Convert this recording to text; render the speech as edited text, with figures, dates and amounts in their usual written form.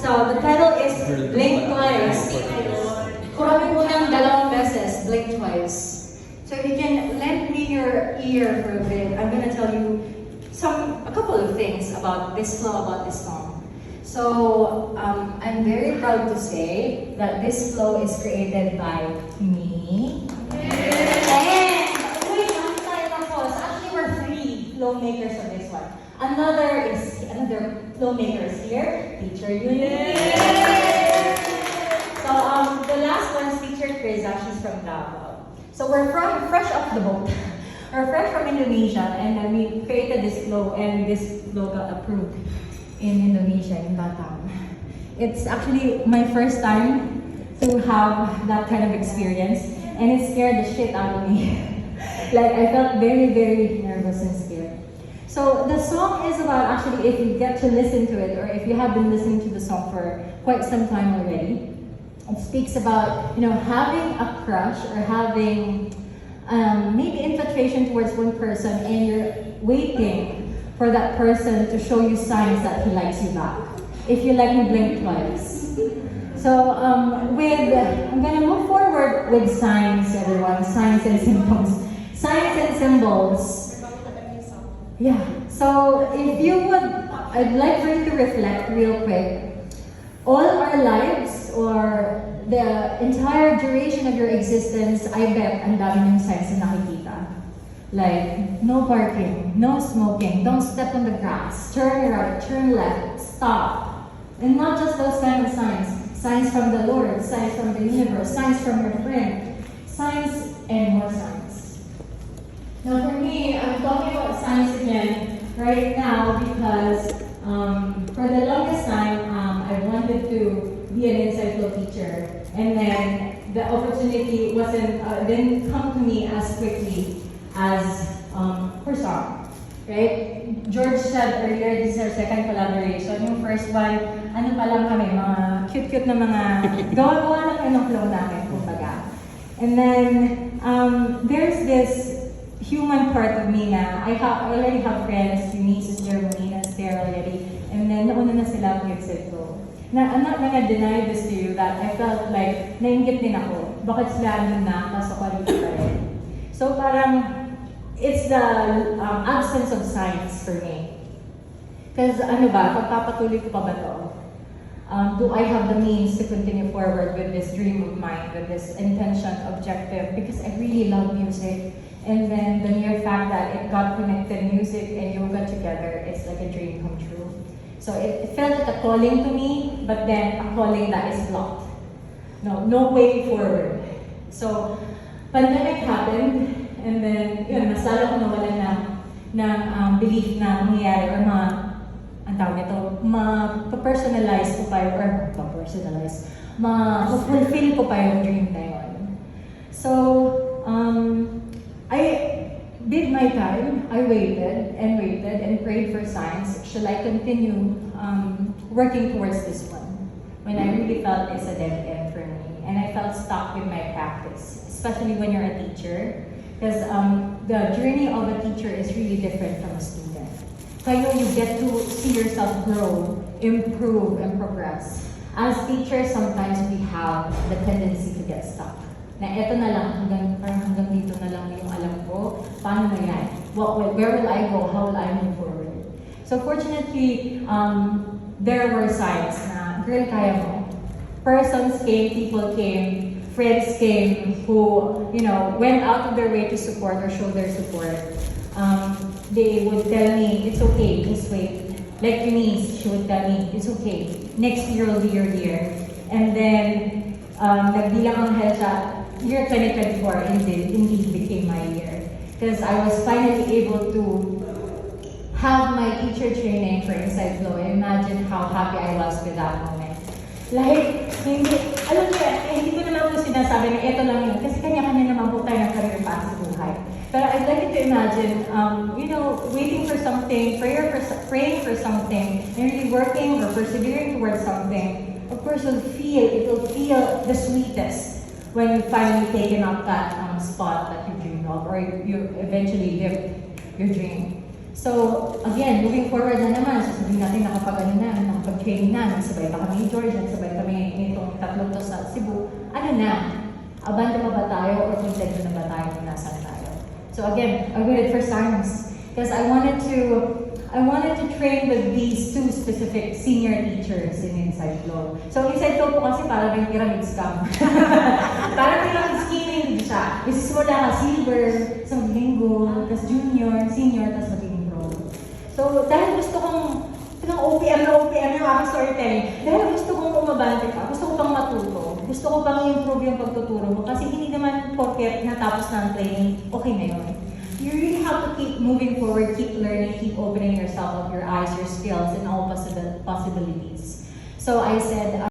So, the title is Blink Twice. Kurabi mo ng dalawang beses, Blink Twice. So if you can lend me your ear for a bit, I'm gonna tell you a couple of things about this flow, about this song. So, I'm very proud to say that this flow is created by me. And, wait, I'm sorry, tapos. Actually, we're 3 flow makers of this one. Another flow maker is here, Teacher Yuni. So, the last one's Teacher Chris, she's from Davao. So, we're fresh off the boat. We're fresh from Indonesia, and then we created this flow, and this flow got approved in Indonesia, in Batam. It's actually my first time to have that kind of experience, and it scared the shit out of me. Like, I felt very, very nervous and scared. So the song is about, actually, if you get to listen to it, or if you have been listening to the song for quite some time already, it speaks about, having a crush or having maybe infatuation towards one person, and you're waiting for that person to show you signs that he likes you back. If you like me, blink twice. So, I'm gonna move forward with signs, everyone. Signs and symbols. Signs and symbols. Yeah. So, if you would, I'd like for you to reflect real quick. All our lives, or the entire duration of your existence, I bet ang dami yung signs na nakikita. Like, no parking, no smoking, don't step on the grass, turn right, turn left, stop. And not just those kind of signs. Signs from the Lord, signs from the universe, signs from your friend, signs and more signs. Now for me, I'm talking about signs again right now because for the longest time, I wanted to be an inside flow teacher. And then the opportunity didn't come to me as quickly as for song, right? George said earlier, this is our second collaboration. Yung first one, ano pa lang kami, mga cute-cute na mga gawa-gawa na kayo ng flow namin, kumbaga. And then, there's this human part of me na I already have friends, Eunice is there, Marina is there already, and then nauna na sila mag-exit flow. I'm not gonna deny this to you that I felt like nainggit din ako. Bakit sila andun na, nasa quality pa rin. So parang, it's the absence of signs for me. Because pagpapatuloy ko pa ba to? Do I have the means to continue forward with this dream of mine, with this intention, objective? Because I really love music. And then the mere fact that it got connected, music and yoga together, it's like a dream come true. So it felt like a calling to me, but then a calling that is blocked. No way forward. So pandemic happened, and then, mas lalo ko nawalan ng belief na mangyayari or ma-personalize ko pa ma-fulfill ko pa yung dream na yun. So, I did my time. I waited and prayed for signs. Shall I continue working towards this one? When I really felt it's a dead end for me. And I felt stuck with my practice, especially when you're a teacher. Because the journey of a teacher is really different from a student. Kayo, you get to see yourself grow, improve, and progress. As teachers, sometimes we have the tendency to get stuck. Na eto na lang, hanggang dito na lang yung alam ko. Paano na yan? Where will I go? How will I move forward? So fortunately, there were signs na, girl, kaya mo. Persons came, people came, friends came who, went out of their way to support or show their support. They would tell me, it's okay, just wait. Like Eunice, she would tell me, it's okay, next year will be your year. And then, nagbilang ang siya, year 2024 indeed became my year. Because I was finally able to have my teacher training for Inside Flow. Imagine how happy I was with that moment. Like, hindi ko naman po sinasabi na ito lang yun. Kasi kanya-kanya naman po tayo ng career path sa buhay. But I'd like you to imagine, waiting for something, praying for something, and really working or persevering towards something. Of course, it will feel the sweetest when you finally taken up that spot that you dreamed of, or you eventually lived your dream. So, again, moving forward na naman, sasabihin natin nakapag-training na, nagsabay pa kami ni George, nagsabay kami nitong tatlong to sa Cebu. Ano na? Abante pa ba tayo or kontento na ba tayo kung nasaan tayo? So again, I waited for science because I wanted to train with these two specific senior teachers in Inside Flow. So Inside Flow po kasi parang may pyramid scam. Parang pyramid scheming siya. Isisimula ka silver, sa magiging gold, tapos junior, senior, tapos magiging pro. So dahil gusto kong OPM yung aking storytelling. Dahil gusto kong umabante ka, gusto ko pang matuto, gusto ko pang improve yung pagtuturo mo kasi hindi naman porket natapos na ang training, okay na yun. You really have to keep moving forward, keep learning, keep opening yourself up, your eyes, your skills, and all possibilities. So I said,